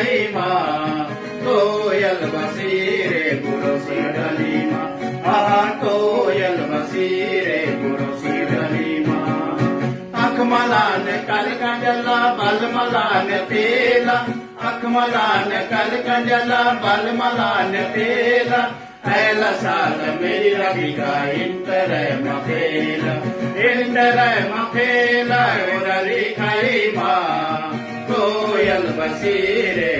खाईमा कोयल बसीरे पुरुषी डलीमा कोयल बसीरे पुरुषी डलीमा आँख मलान कल कंजला बल मलान तेला आँख मलान कल कंजला बल मलान तेला ऐला साल मेरी रबिका इंटर मफेला उरली खाईमा कोयल बसीरे